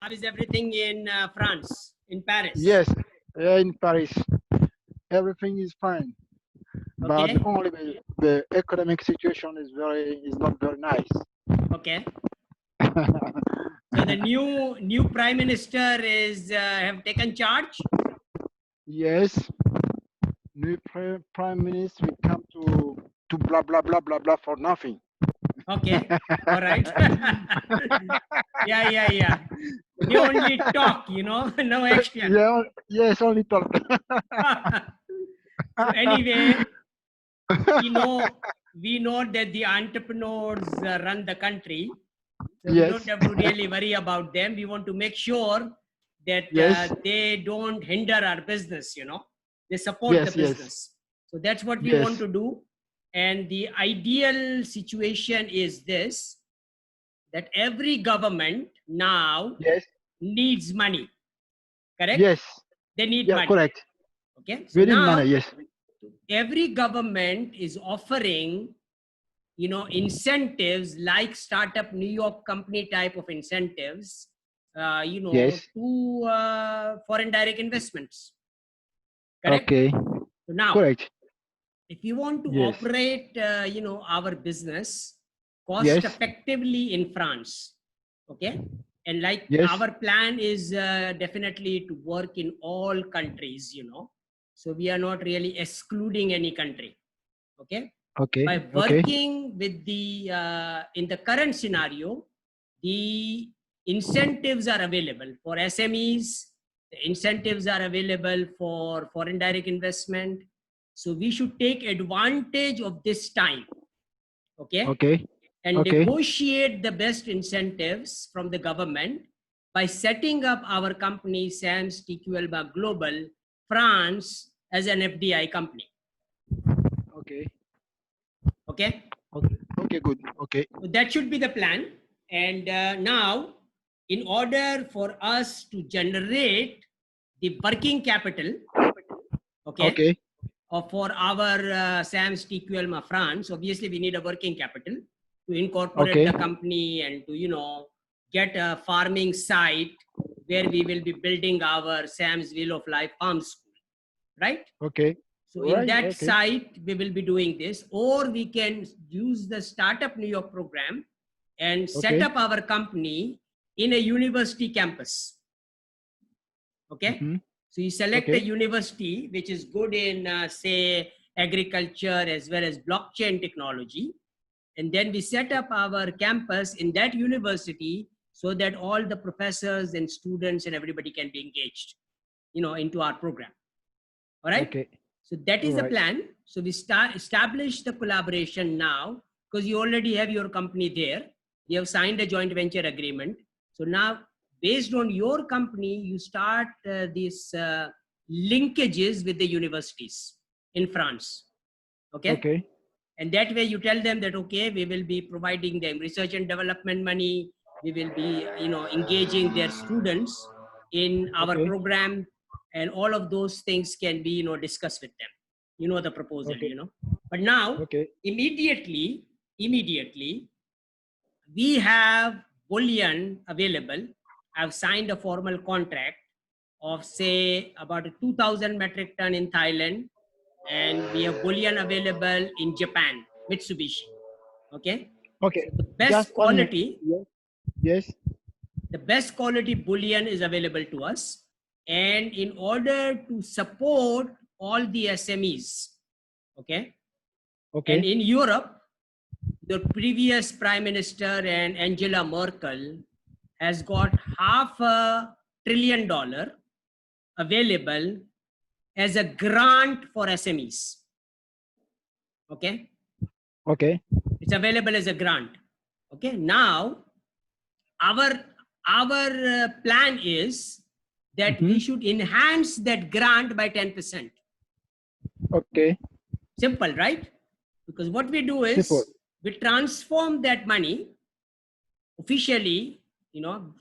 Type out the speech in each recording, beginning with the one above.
How is everything in France, in Paris? Yes, in Paris, everything is fine, but Okay, only the economic situation is not very nice. okay. So the new prime minister is have taken charge. Yes, new prime minister will come to blah blah blah blah blah for nothing. Okay, all right. Yeah, yeah, yeah. They only talk, no action. Yeah, yes, only talk. So anyway, we know we know that the entrepreneurs run the country. So we don't Yes, have to really worry about them. We want to make sure that yes, they don't hinder our business, they support the yes, yes, business. So that's what we want yes, to do. And the ideal situation is this, that every government now yes, needs money, correct? yes, They need yeah, money. correct. Okay. So Within now manner, yes. every government is offering incentives like startup New York company type of incentives, Yes, to foreign direct investments, correct? okay, So now correct. if you want to Yes, operate our business cost yes, effectively in France, okay, and like yes, our plan is definitely to work in all countries, so we are not really excluding any country, okay. okay, By okay, working with the in the current scenario, the incentives are available for SMEs, the incentives are available for foreign direct investment. So we should take advantage of this time, okay, okay, and okay, negotiate the best incentives from the government by setting up our company SAMS TQL Global France as an FDI company, okay, okay. okay, okay, good, okay, So that should be the plan. And now, in order for us to generate the working capital, okay, okay, for our SAMS TQL France, obviously we need a working capital to incorporate okay, the company and to, get a farming site where we will be building our SAMS Wheel of Life Farm School, right? okay, So in right, that okay, site, we will be doing this, or we can use the Startup New York program and set okay, up our company in a university campus. Okay. mm-hmm. So you select a Okay, university which is good in, say, agriculture as well as blockchain technology. And then we set up our campus in that university so that all the professors and students and everybody can be engaged, into our program. All right. okay, So that all is the right, plan. So we establish the collaboration now because you already have your company there. You have signed a joint venture agreement. So now, based on your company, you start these linkages with the universities in France. Okay. okay, And that way you tell them that, okay, we will be providing them research and development money. We will be, engaging their students in our okay, program, and all of those things can be, discussed with them, the proposal, okay, but now okay, immediately we have bullion available. I've signed a formal contract of, say, about 2000 metric ton in Thailand, and we have bullion available in Japan, Mitsubishi. Okay. okay. So Just 1 minute. Yes, yes, the best quality bullion is available to us. And in order to support all the SMEs, okay, and okay, in Europe, the previous Prime Minister and Angela Merkel has got $500 billion available as a grant for SMEs. Okay. okay, It's available as a grant. Okay. Now, our plan is that mm-hmm. we should enhance that grant by 10%. Okay, Simple, right? Because what we do simple, is we transform that money officially,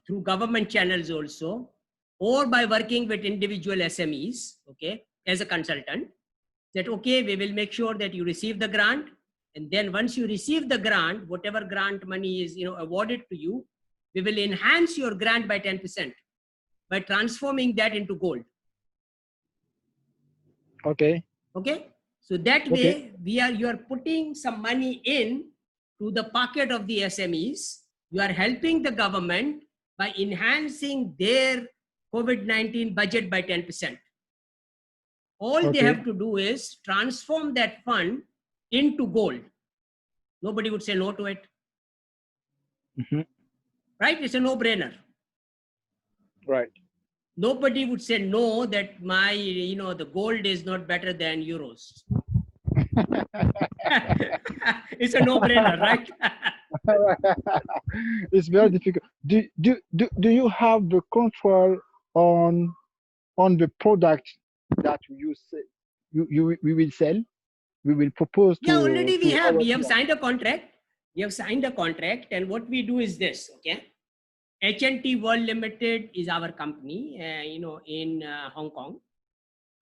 through government channels also, or by working with individual SMEs, okay, as a consultant, that, okay, we will make sure that you receive the grant. And then once you receive the grant, whatever grant money is, awarded to you, we will enhance your grant by 10% by transforming that into gold. Okay. Okay. So that way you are putting some money in to the pocket of the SMEs. You are helping the government by enhancing their COVID-19 budget by 10%. All they have to do is transform that fund into gold. Nobody would say no to it. Right? It's a no-brainer. Right. Nobody would say no that my, the gold is not better than euros. It's a no-brainer, right? It's very difficult. Do you have the control on the product that we will sell? We will propose to. Yeah, already we have. We have client. signed a contract. We have signed a contract, and what we do is this. Okay, H&T World Limited is our company. In Hong Kong,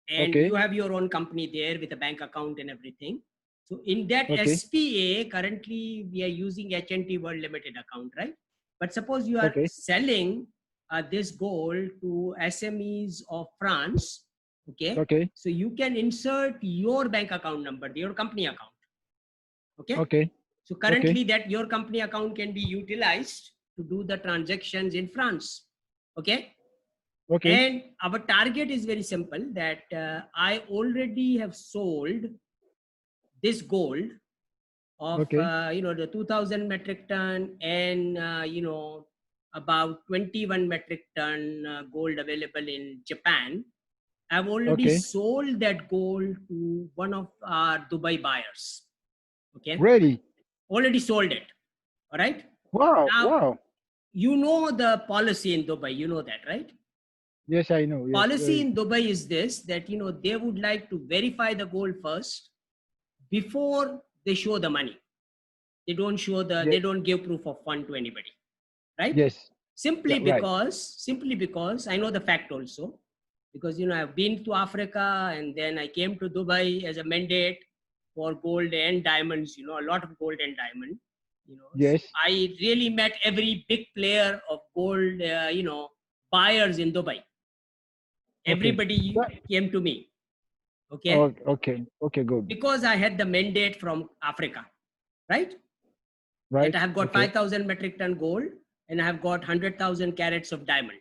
and you have your own company there with a bank account and everything. So in that SPA, currently we are using H&T World Limited account, right? But suppose you are selling this gold to SMEs of France, okay? So you can insert your bank account number, your company account, okay? So currently that your company account can be utilized to do the transactions in France, okay? And our target is very simple, that I already have sold this gold of, the 2000 metric ton and, about 21 metric ton gold available in Japan. I've already sold that gold to one of our Dubai buyers. Okay. Really? Already sold it. All right. Wow. Now, wow. You know the policy in Dubai. You know that, right? Yes, I know. Yes, policy in Dubai is this, that, they would like to verify the gold first before they show the money. They don't show they don't give proof of fund to anybody, right? Yes. Simply because I know the fact also, because, I've been to Africa and then I came to Dubai as a mandate for gold and diamonds, a lot of gold and diamond, Yes. So I really met every big player of gold, buyers in Dubai. Everybody came to me. Okay. Okay, good. Because I had the mandate from Africa, right? Right. That I have got 5,000 metric ton gold and I have got 100,000 carats of diamond.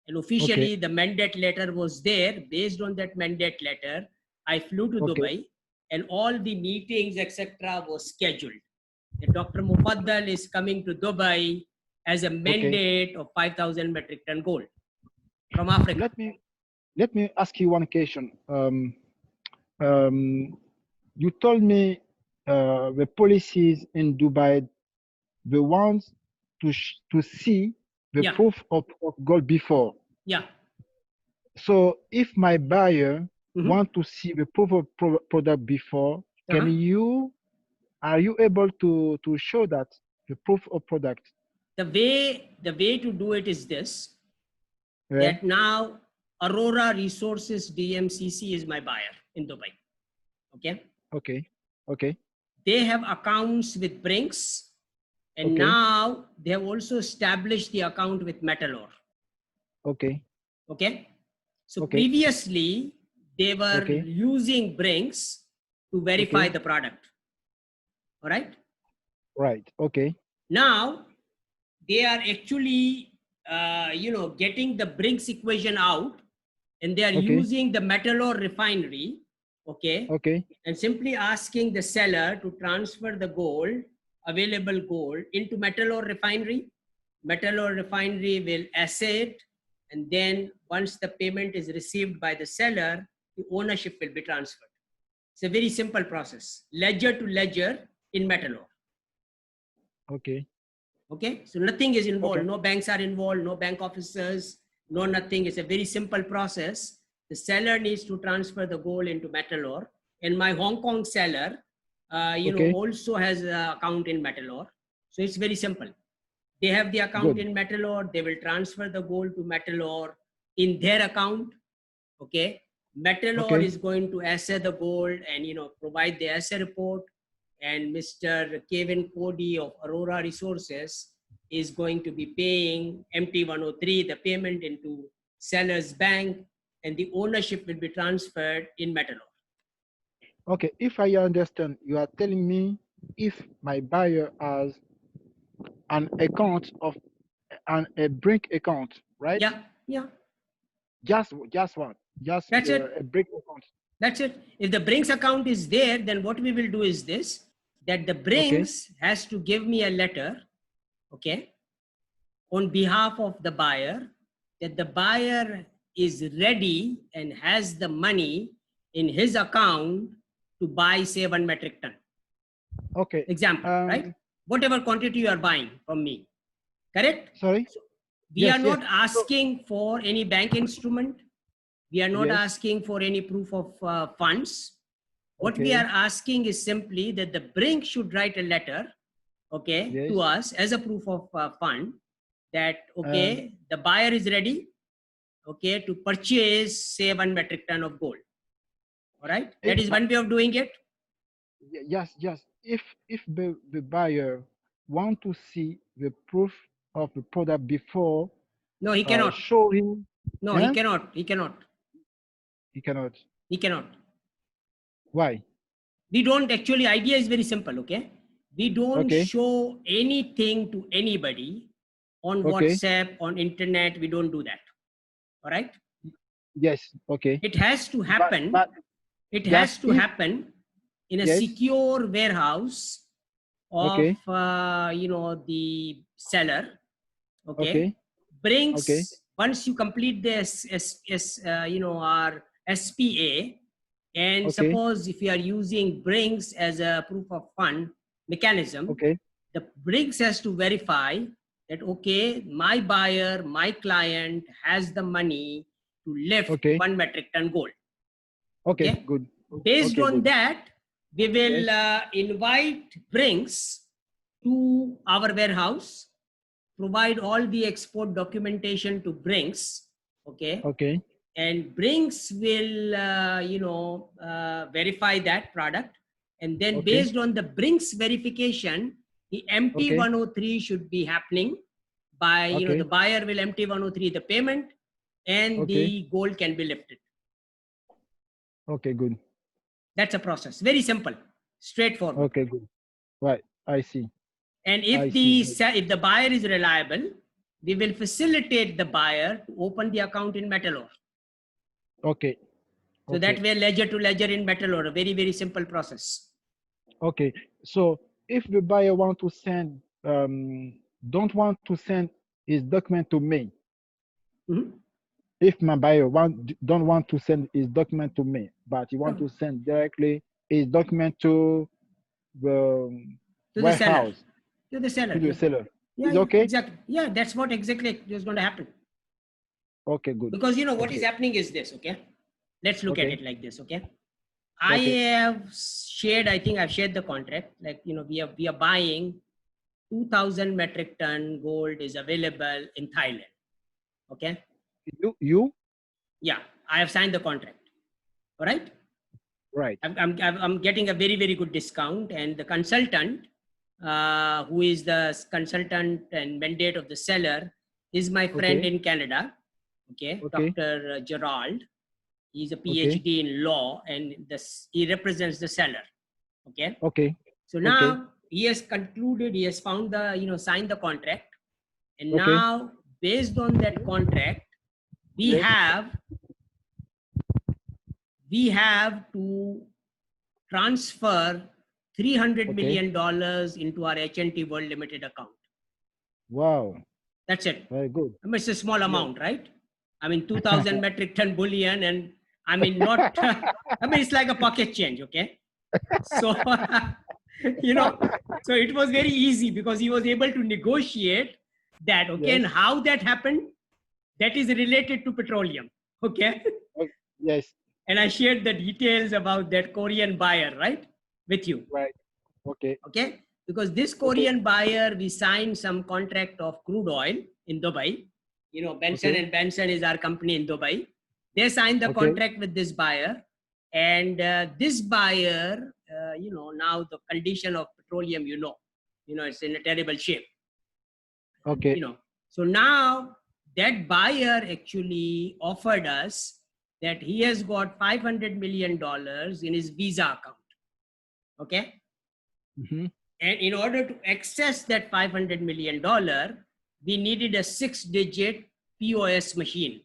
And officially the mandate letter was there. Based on that mandate letter, I flew to Dubai and all the meetings, etc. was scheduled. And Dr. Mufaddal is coming to Dubai as a mandate of 5,000 metric ton gold from Africa. Let me ask you one question. You told me the policies in Dubai, the ones to see the proof of gold before. Yeah. So if my buyer want to see the proof of product before, are you able to show that the proof of product? The way to do it is this, that now Aurora Resources DMCC is my buyer in Dubai. Okay. They have accounts with Brinks, and now they have also established the account with Metalor. Okay. So previously they were using Brinks to verify the product. All right. Right. Okay. Now they are actually, getting the Brinks equation out, and they are using the Metalor refinery. And simply asking the seller to transfer the gold, available gold, into Metalor refinery. Metalor refinery will assay it, and then once the payment is received by the seller, the ownership will be transferred. It's a very simple process, ledger to ledger in Metalor. Okay, so nothing is involved. No banks are involved, no bank officers, no nothing. It's a very simple process. The seller needs to transfer the gold into Metalor, and my Hong Kong seller, also has an account in Metalor. So it's very simple. They have the account in Metalor. They will transfer the gold to Metalor in their account. Metalor is going to assay the gold and, provide the assay report. And Mr. Kevin Cody of Aurora Resources is going to be paying MT103, the payment into seller's bank, and the ownership will be transferred in Metalor. Okay, if I understand, you are telling me if my buyer has an account of a Brink account, right? Yeah, yeah. Just one, just That's it. a Brink account. That's it. If the Brinks account is there, then what we will do is this, that the Brinks has to give me a letter, okay, on behalf of the buyer, that the buyer is ready and has the money in his account to buy, say, 1 metric ton. Okay. Example, right? Whatever quantity you are buying from me, correct? Sorry? So we are not asking for any bank instrument. We are not asking for any proof of funds. What we are asking is simply that the Brink should write a letter, okay, to us as a proof of fund that, okay, the buyer is ready, okay, to purchase, say, 1 metric ton of gold. All right. That is one way of doing it. Yes. If the buyer want to see the proof of the product before, no, he cannot show him. No, he cannot. He cannot. He cannot. He cannot. Why? We don't actually, idea is very simple, okay? We don't show anything to anybody on WhatsApp, on internet. We don't do that. All right? Yes, okay. It has to happen. It has to happen in a secure warehouse of, you know, the seller. Okay. Brings, once you complete this, you know, our SPA, and suppose if you are using Brinks as a proof of fund mechanism, the Brinks has to verify that, okay, my buyer, my client has the money to lift 1 metric ton gold. Okay, good. Based on that, we will invite Brinks to our warehouse, provide all the export documentation to Brinks, okay? And Brinks will, you know, verify that product. And then based on the Brinks verification, the MT103 should be happening by, you know, the buyer will MT103 the payment, and the gold can be lifted. Okay, good. That's a process. Very simple, straightforward. Okay, good. Right, I see. And if the buyer is reliable, we will facilitate the buyer to open the account in Metalor. Okay. So that way, ledger to ledger in Metalor, a very, very simple process. Okay. So if the buyer want to send, don't want to send his document to me. If my buyer don't want to send his document to me, but he want to send directly his document to the warehouse. To the seller. To the seller. Yeah, is okay? Exactly. Yeah, that's what exactly is going to happen. Okay, good. Because, you know, what is happening is this, okay? Let's look at it like this, okay? I have shared, I think I've shared the contract. Like, you know, we are buying 2,000 metric ton gold is available in Thailand. Okay. You? Yeah, I have signed the contract. All right. Right. I'm getting a very, very good discount, and the consultant, who is the consultant and mandate of the seller, is my friend in Canada. Okay. Dr. Gerald. He's a PhD in law, and he represents the seller. Okay. So now he has concluded, he has found the, you know, signed the contract. And now, based on that contract, we have to transfer $300 million into our HNT World Limited account. Wow. That's it. Very good. I mean, it's a small amount, right? I mean, 2,000 metric ton bullion, and I mean, not, I mean, it's like a pocket change, okay? So, you know, so it was very easy because he was able to negotiate that, okay? And how that happened, that is related to petroleum, okay? Yes. And I shared the details about that Korean buyer, right, with you. Right. Okay. Okay. Because this Korean buyer, we signed some contract of crude oil in Dubai. You know, Benson and Benson is our company in Dubai. They signed the contract with this buyer. And this buyer, you know, now the condition of petroleum, you know, it's in a terrible shape. Okay. You know, so now that buyer actually offered us that he has got $500 million in his Visa account. Okay. Mm-hmm. And in order to access that $500 million, we needed a 6-digit POS machine.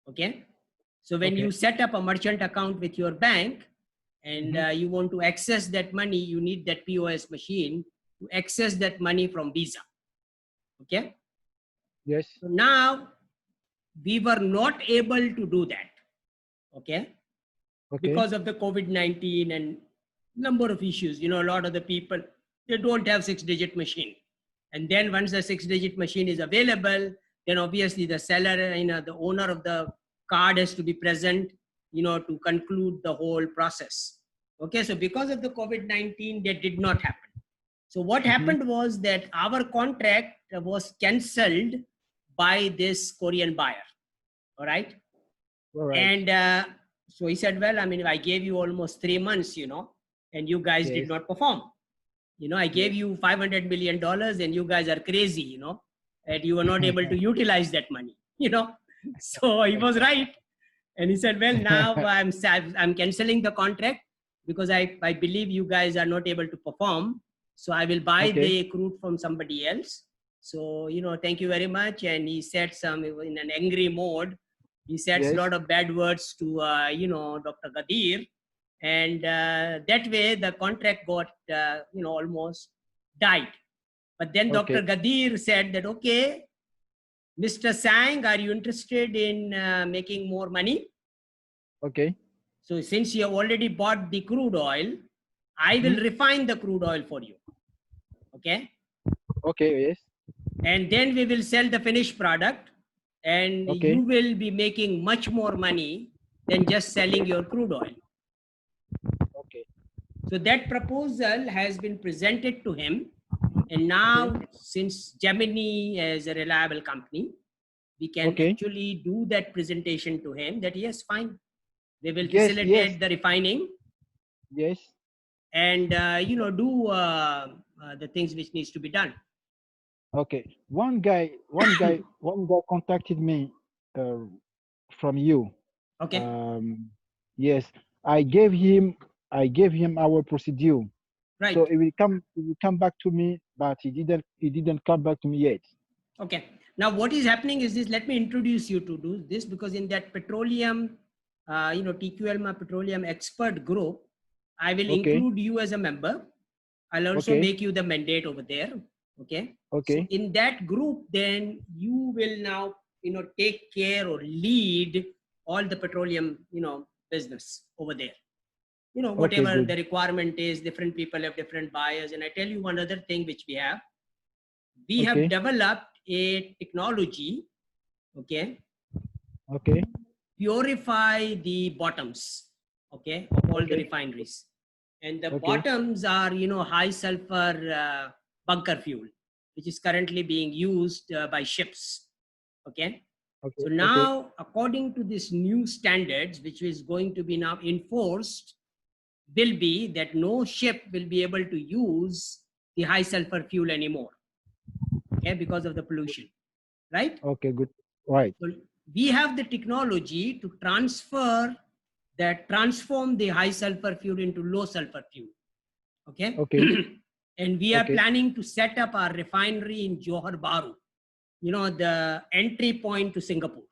Okay. So when you set up a merchant account with your bank and you want to access that money, you need that POS machine to access that money from Visa. Okay. Yes. So now we were not able to do that. Okay. Because of the COVID-19 and number of issues, you know, a lot of the people, they don't have 6-digit machine. And then once the 6-digit machine is available, then obviously the seller, you know, the owner of the card has to be present, you know, to conclude the whole process. Okay. So because of the COVID-19, that did not happen. So what happened was that our contract was cancelled by this Korean buyer. All right. All right. And so he said, well, I mean, I gave you almost 3 months, you know, and you guys did not perform. You know, I gave you $500 million and you guys are crazy, you know, and you were not able to utilize that money, you know. So he was right. And he said, well, now I'm canceling the contract because I believe you guys are not able to perform. So I will buy the crude from somebody else. So, you know, thank you very much. And he said some in an angry mode. He said a lot of bad words to, you know, Dr. Gadir. And that way the contract got, you know, almost died. But then Dr. Gadir said that, okay, Mr. Sang, are you interested in making more money? Okay. So since you have already bought the crude oil, I will refine the crude oil for you. Okay. Okay. Yes. And then we will sell the finished product and you will be making much more money than just selling your crude oil. Okay. So that proposal has been presented to him. And now, since Gemini is a reliable company, we can actually do that presentation to him that yes, fine. They will facilitate the refining. Yes. And, you know, do the things which needs to be done. Okay. One guy contacted me from you. Okay. Yes. I gave him our procedure. Right. So it will come back to me, but he didn't come back to me yet. Okay. Now what is happening is this, let me introduce you to do this, because in that petroleum, you know, TQLMA petroleum expert group, I will include you as a member. I'll also make you the mandate over there. Okay. So in that group, then you will now, you know, take care or lead all the petroleum, you know, business over there. You know, whatever the requirement is, different people have different buyers. And I tell you one other thing which we have developed a technology, purify the bottoms, of all the refineries. And the bottoms are, you know, high sulfur bunker fuel, which is currently being used by ships. So now, according to this new standards, which is going to be now enforced, will be that no ship will be able to use the high sulfur fuel anymore, because of the pollution, right? Okay, good. Right. So we have the technology to transform the high sulfur fuel into low sulfur fuel. And we are planning to set up our refinery in Johor Bahru, you know, the entry point to Singapore.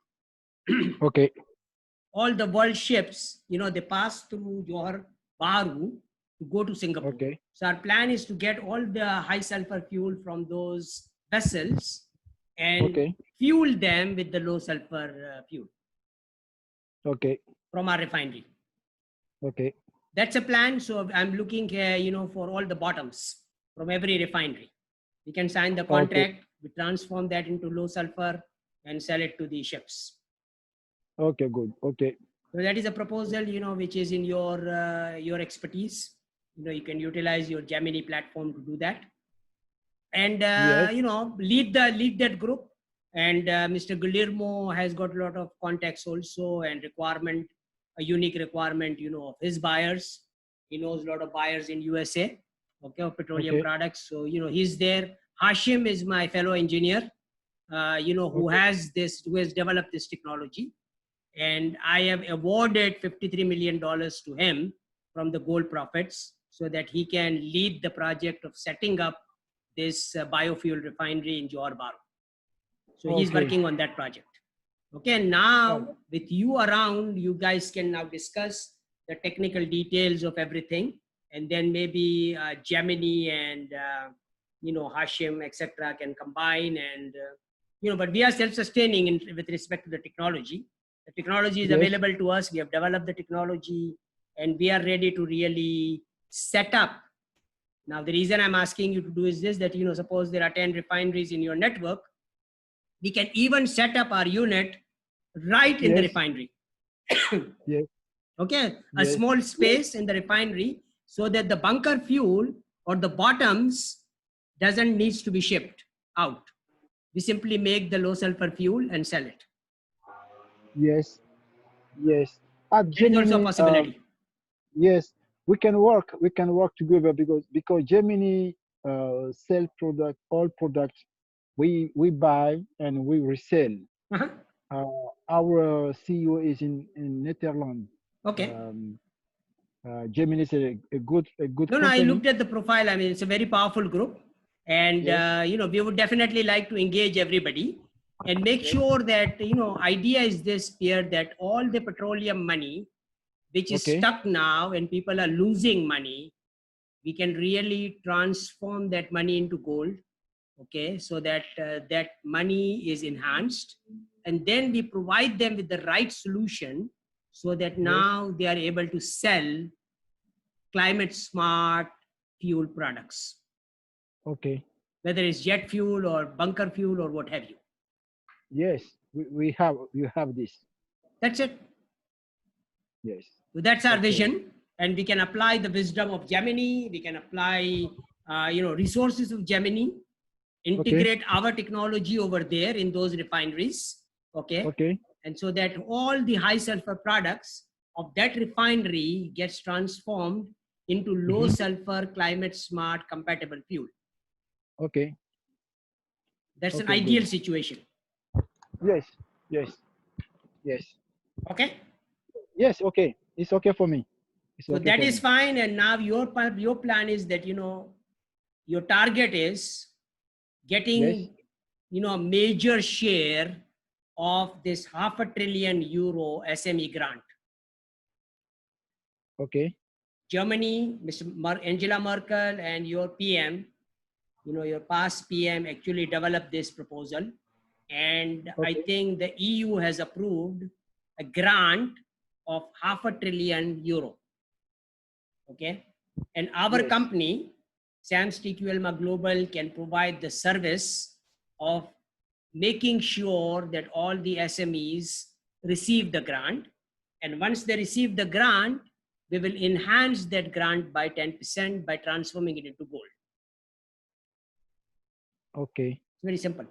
All the world ships, you know, they pass through Johor Bahru to go to Singapore. So our plan is to get all the high sulfur fuel from those vessels and fuel them with the low sulfur fuel. From our refinery. That's a plan. So I'm looking here, you know, for all the bottoms from every refinery. We can sign the contract, we transform that into low sulfur and sell it to the ships. Okay, good. So that is a proposal, you know, which is in your expertise. You know, you can utilize your Gemini platform to do that. And, you know, lead that group. And Mr. Guillermo has got a lot of contacts also and a unique requirement, you know, of his buyers. He knows a lot of buyers in USA, of petroleum products. So, you know, he's there Hashim is my fellow engineer, who has developed this technology. And I have awarded $53 million to him from the gold profits so that he can lead the project of setting up this biofuel refinery in Johor Bahru. So he's working on that project. Okay, and now with you around, you guys can now discuss the technical details of everything. And then maybe Gemini and, Hashim, etc. can combine and, but we are self-sustaining with respect to the technology. The technology is available to us. We have developed the technology and we are ready to really set up. Now, the reason I'm asking you to do is this, that, suppose there are 10 refineries in your network, we can even set up our unit right in the refinery. Okay, a small space in the refinery so that the bunker fuel or the bottoms doesn't need to be shipped out. We simply make the low sulfur fuel and sell it. Yes. At Gemini, also a possibility. Yes, we can work together because Gemini sell all products we buy and we resell. Our CEO is in Netherlands. Okay. Gemini is a good company. I looked at the profile. I mean, it's a very powerful group, and we would definitely like to engage everybody and make sure that idea is this, Pierre, that all the petroleum money which is stuck now and people are losing money, we can really transform that money into gold. Okay, so that that money is enhanced, and then we provide them with the right solution so that now they are able to sell climate smart fuel products. Okay. Whether it's jet fuel or bunker fuel or what have you. Yes, you have this. That's it. Yes. So that's our vision, and we can apply the wisdom of Gemini. We can apply, resources of Gemini, integrate our technology over there in those refineries. Okay. And so that all the high sulfur products of that refinery gets transformed into low sulfur, climate smart, compatible fuel. Okay. That's an ideal situation. Yes. Okay. Yes. Okay. It's okay for me. So that is fine. And now your plan is that, your target is getting, a major share of this €500 billion SME grant. Okay. Germany, Angela Merkel and your PM, your past PM actually developed this proposal. And I think the EU has approved a grant of €500 billion. Okay. And our company, SAMS TQ Elma Global, can provide the service of making sure that all the SMEs receive the grant. And once they receive the grant, we will enhance that grant by 10% by transforming it into gold. Okay. It's very simple.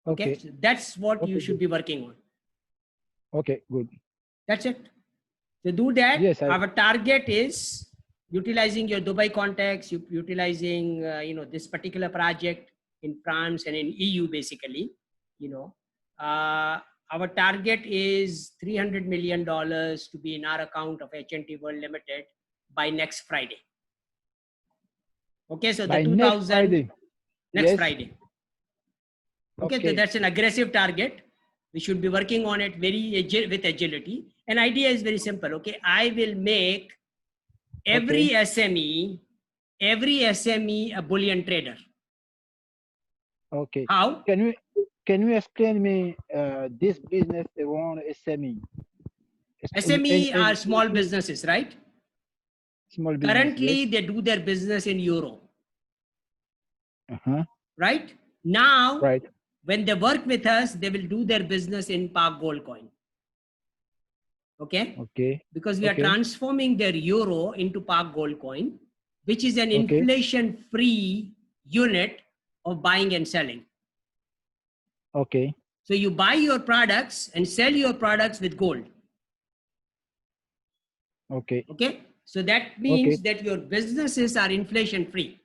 Okay. So that's what you should be working on. Okay, good. That's it. To do that, our target is utilizing your Dubai contacts, utilizing, this particular project in France and in EU, basically, our target is $300 million to be in our account of H&T World Limited by next Friday. Okay, so by the 2000 next Friday. Okay, so that's an aggressive target. We should be working on it with agility. An idea is very simple. Okay, I will make every SME a bullion trader. Okay. How? Can you explain me this business around SME? SME are small businesses, right? Small business. Currently, they do their business in euro. Right? Now, when they work with us, they will do their business in Park Gold Coin. Okay? Because we are transforming their euro into Park Gold Coin, which is an inflation-free unit of buying and selling. Okay. So you buy your products and sell your products with gold. Okay. Okay. So that means that your businesses are inflation-free.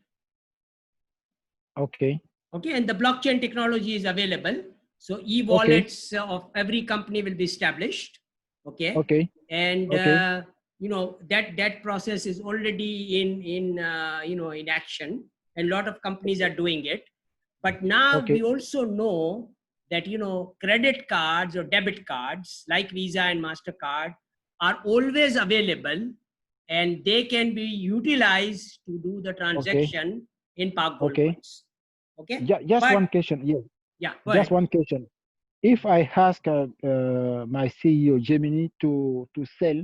Okay. Okay, and the blockchain technology is available. So Okay. e-wallets of every company will be established. Okay, Okay. and Okay. you know that process is already in action, and a lot of companies are doing it. But now Okay. we also know that credit cards or debit cards like Visa and Mastercard are always available, and they can be utilized to do the Okay. transaction in Park Gold Okay. Coins. Okay, Just but one question. Yes. yeah, go Just ahead. one question. If I ask my CEO Gemini to sell,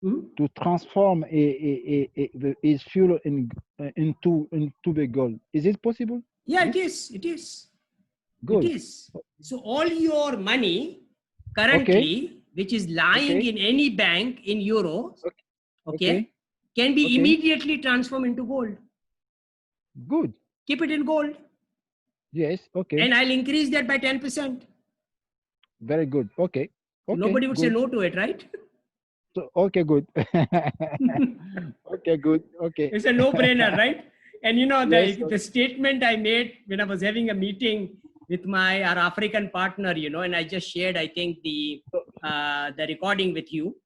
Mhm. to transform his fuel into the gold, is it possible? Yeah, it This is. It is. It good. is. So all your money Okay. currently, which is lying Okay. in any bank in euros, Okay. okay, Okay. can be Okay. immediately transformed into gold. Good. Keep it in gold, Yes. Okay. and I'll increase that by 10%. Very good. Okay. So Okay. nobody would say Good. no to it, right? So okay. Good. Okay. Good. Okay. It's a no-brainer, right? And Yes. the statement I made when I was having a meeting with our African partner, and I just shared, I think, the recording with you.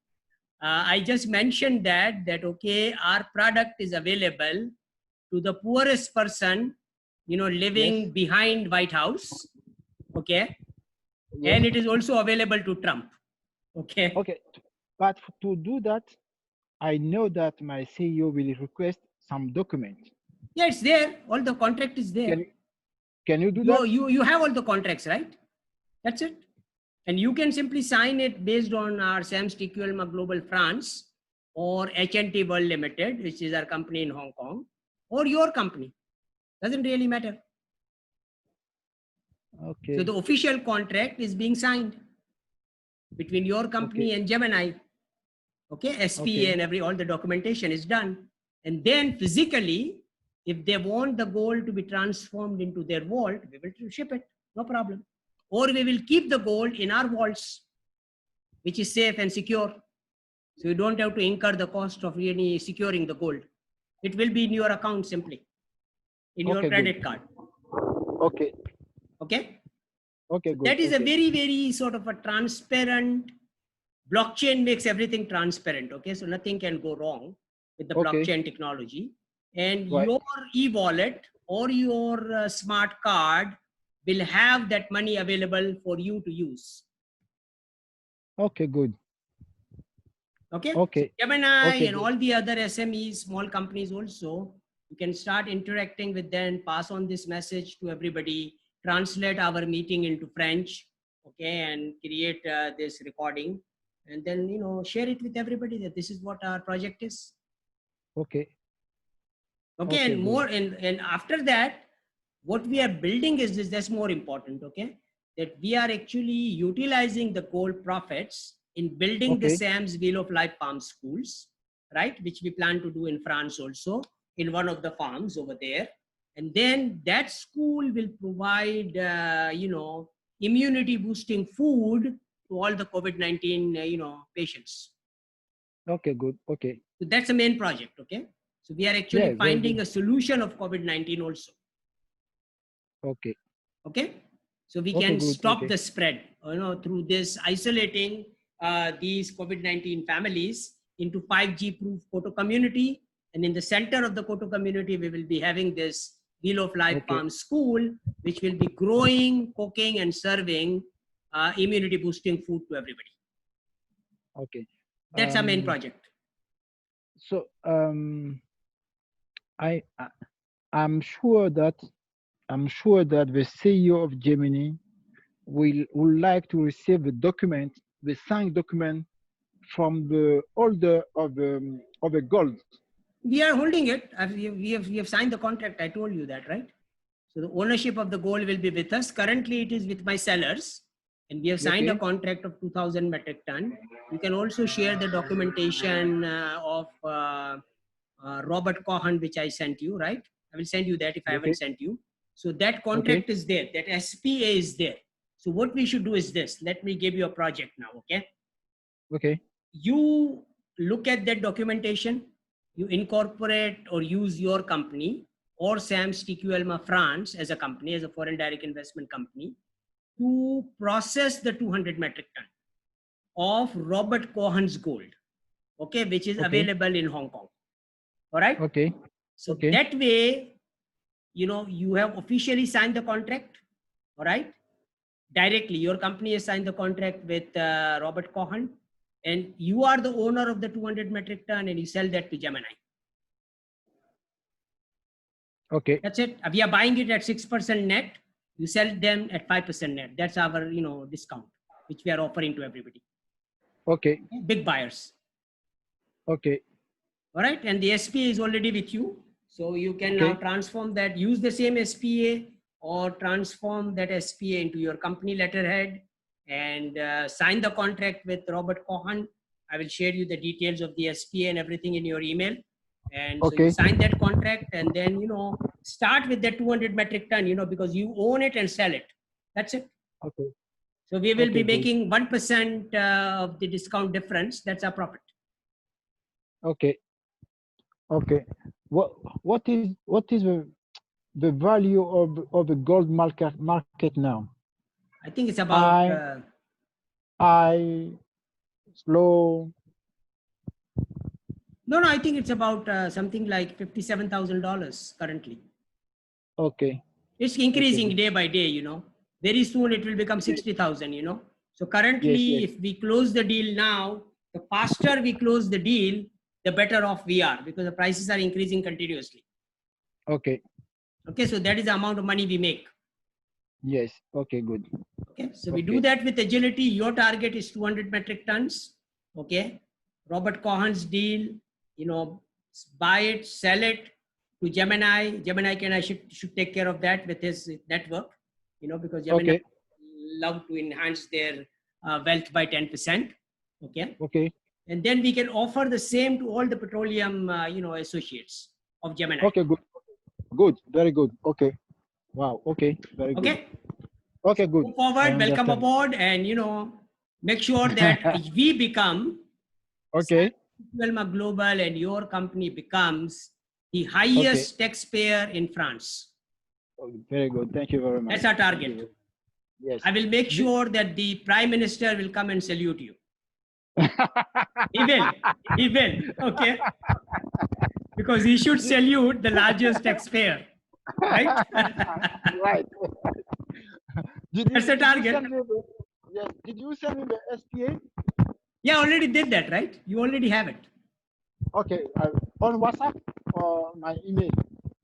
I just mentioned that okay, our product is available to the poorest person, Yes. living behind White House, okay, Yes. and it is also available to Trump, okay. Okay. But to do that, I know that my CEO will request some document. Yeah, it's there. All the contract is there. Can can you do You that? you you have all the contracts, right? That's it. And you can simply sign it based on our SAMS TQL Global France or HNT World Limited, which is our company in Hong Kong, or your company. Doesn't really matter. So Okay. the official contract is being signed between your Okay. company and Gemini. Okay, SPA Okay. and all the documentation is done. And then physically, if they want the gold to be transformed into their vault, we will ship it, no problem. Or we will keep the gold in our vaults, which is safe and secure. So you don't have to incur the cost of really securing the gold. It will be in your account simply, in your Okay. Good. credit card. Okay. Okay. Okay. So Good. that is a Okay. very, very sort of a transparent. Blockchain makes everything transparent. Okay. So nothing can go wrong with the Okay. blockchain technology. And Right. your e-wallet or your smart card will have that money available for you to use. Okay. Good. Okay. So Okay. Gemini Okay. and Good. all the other SMEs, small companies also, you can start interacting with them, pass on this message to everybody, translate our meeting into French, okay, and create this recording, and then, share it with everybody that this is what our project is. Okay. Okay, Okay. and Good. more, and after that, what we are building is this, that's more important, okay, that we are actually utilizing the gold profits in building the Okay. SAM's Wheel of Life farm schools, right, which we plan to do in France also, in one of the farms over there. And then that school will provide immunity boosting food to all the COVID-19 patients. Okay. Good. Okay. So that's the main project, okay. So we are actually Yeah. Very finding good. a solution of COVID-19 also. Okay. Okay, so we Okay. can Good. stop Okay. the spread, through this isolating these COVID-19 families into 5G proof Koto community. And in the center of the Koto community, we will be having this Wheel of Life Okay. farm school, which will be growing, cooking, and serving immunity boosting food to everybody. Okay. That's our main project. So I I'm sure that the CEO of Gemini would like to receive the document, the signed document from the holder of the gold. We are holding it. We have signed the contract. I told you that, right? So the ownership of the gold will be with us. Currently, it is with my sellers, and we have signed a Okay. contract of 2,000 metric ton. You can also share the documentation of Robert Cohen, which I sent you, right? I will send you that if I Okay. haven't sent you. So that Okay. contract is there. That SPA is there. So what we should do is this. Let me give you a project now, okay? Okay. You look at that documentation, you incorporate or use your company, or SAMS TQLMA France as a company, as a foreign direct investment company, to process the 200 metric ton of Robert Cohen's gold, okay, which is available in Hong Kong. All right. Okay. So Okay. that way, you know, you have officially signed the contract. All right. Directly, your company has signed the contract with Robert Cohen, and you are the owner of the 200 metric ton, and you sell that to Gemini. Okay. That's it. We are buying it at 6% net. You sell them at 5% net. That's our, you know, discount, which we are offering to everybody. Okay. Big buyers. Okay. All right. And the SPA is already with you. So you can now transform that, use the same SPA or transform that SPA into your company letterhead and sign the contract with Robert Cohen. I will share you the details of the SPA and everything in your email. And so you sign that contract and then, you know, start with the 200 metric ton, you know, because you own it and sell it. That's it. Okay. So we will be making 1% of the discount difference. That's our profit. Okay. Okay. What is the value of the gold market now? I think it's about high, slow. No, I think it's about something like $57,000 currently. Okay. It's increasing day by day, you know. Very soon it will become 60,000, you know. So currently, if we close the deal now, the faster we close the deal, the better off we are, because the prices are increasing continuously. Okay. Okay, so that is the amount of money we make. Yes. Okay, good. Okay, so we do that with agility. Your target is 200 metric tons. Okay. Robert Cohen's deal, you know, buy it, sell it to Gemini. Gemini should take care of that with his network, you know, because Gemini love to enhance their wealth by 10%. Okay. Okay. And then we can offer the same to all the petroleum, you know, associates of Gemini. Okay, good. Good. Very good. Okay. Wow. Okay. Very good. Okay. Okay, good. Move forward, welcome aboard, and, you know, make sure that we become TQLMA Global and your company becomes the highest taxpayer in France. Very good. Thank you very much. That's our target. Yes. I will make sure that the Prime Minister will come and salute you. He will. He will. Okay. Because he should salute the largest taxpayer. Right? Right. That's the target. Yes. Did you send me the SPA? Yeah, already did that, right? You already have it. Okay. On WhatsApp or my email?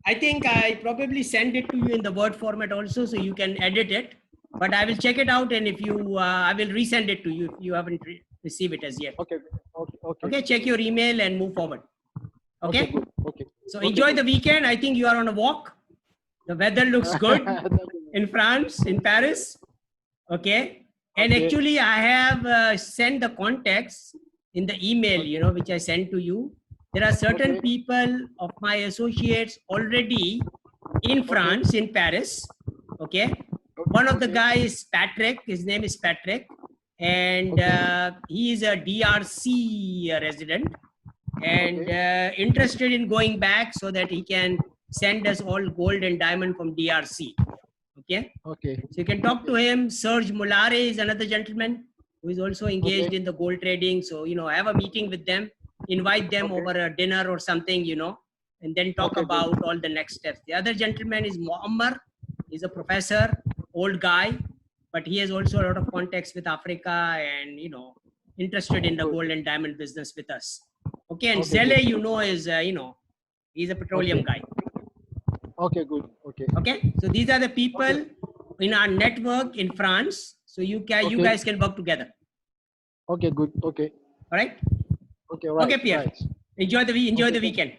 I think I probably send it to you in the Word format also, so you can edit it. But I will check it out, and if you, I will resend it to you if you haven't received it as yet. Okay. Okay. Check your email and move forward. Okay. Okay. So enjoy the weekend. I think you are on a walk. The weather looks good in France, in Paris. Okay. And actually, I have sent the contacts in the email, you know, which I sent to you. There are certain people of my associates already in France, in Paris. Okay. One of the guys, Patrick, his name is Patrick, and he is a DRC resident and interested in going back so that he can send us all gold and diamond from DRC. Okay. So you can talk to him. Serge Mollare is another gentleman who is also engaged in the gold trading. So, you know, have a meeting with them, invite them over a dinner or something, you know, and then talk about all the next steps. The other gentleman is Muammar. He's a professor, old guy, but he has also a lot of contacts with Africa and, you know, interested in the gold and diamond business with us. Okay. And Zele, you know, is, you know, he's a petroleum guy. Okay, good. Okay. So these are the people in our network in France. So you guys can work together. Okay, good. Okay. All right. Okay, right. Okay, Pierre. Right. Enjoy the weekend.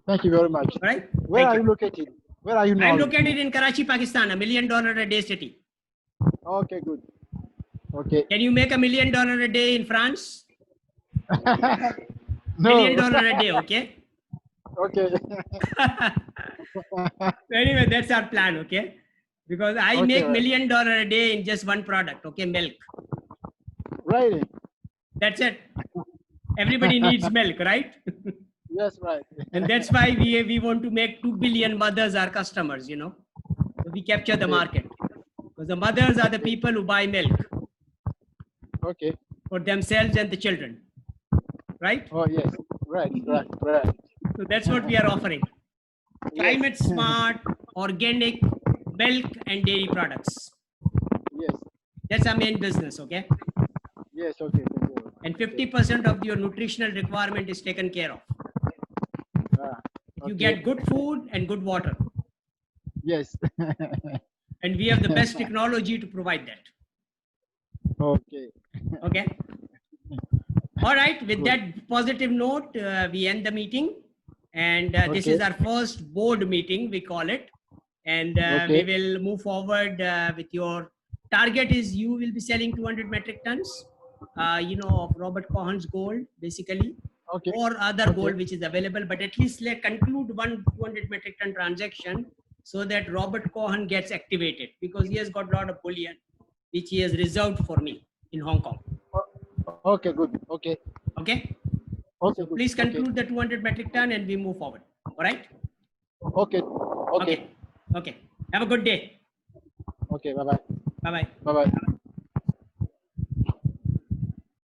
Thank you very much. All right. Where are you located? Where are you now? I'm located in Karachi, Pakistan, $1 million a day city. Okay, good. Okay. Can you make $1 million a day in France? No. $1 million a day, okay? Okay. Anyway, that's our plan, okay? Because I make $1 million a day in just one product, okay? Milk. Right. That's it. Everybody needs milk, right? Yes, right. And that's why we want to make 2 billion mothers our customers, you know. So we capture the Okay. market. Because the mothers are the people who buy milk Okay. for themselves and the children. Right? Oh, yes. Right, right, right. So that's what we are offering. Climate Yes. smart, organic milk and dairy products. Yes. That's our main business, okay? Yes, okay. Thank you. And 50% of your nutritional requirement is taken care of. Ah, You okay. get good food and good water. Yes. And we have the best technology to provide that. Okay. Okay. All right. With Good. that positive note, we end the meeting. And this Okay. is our first board meeting, we call it. And we Okay. will move forward with your target is you will be selling 200 metric tons, you know, of Robert Cohen's gold, basically, Okay. or other Okay. gold which is available. But at least let's conclude one 200 metric ton transaction so that Robert Cohen gets activated, because he has got a lot of bullion which he has reserved for me in Hong Kong. Okay, good. Okay. Okay. Okay, So good. please Okay. conclude the 200 metric ton and we move forward. All right. Okay. Okay. Okay. Okay. Have a good day. Okay. Bye-bye. Bye bye. Bye-bye.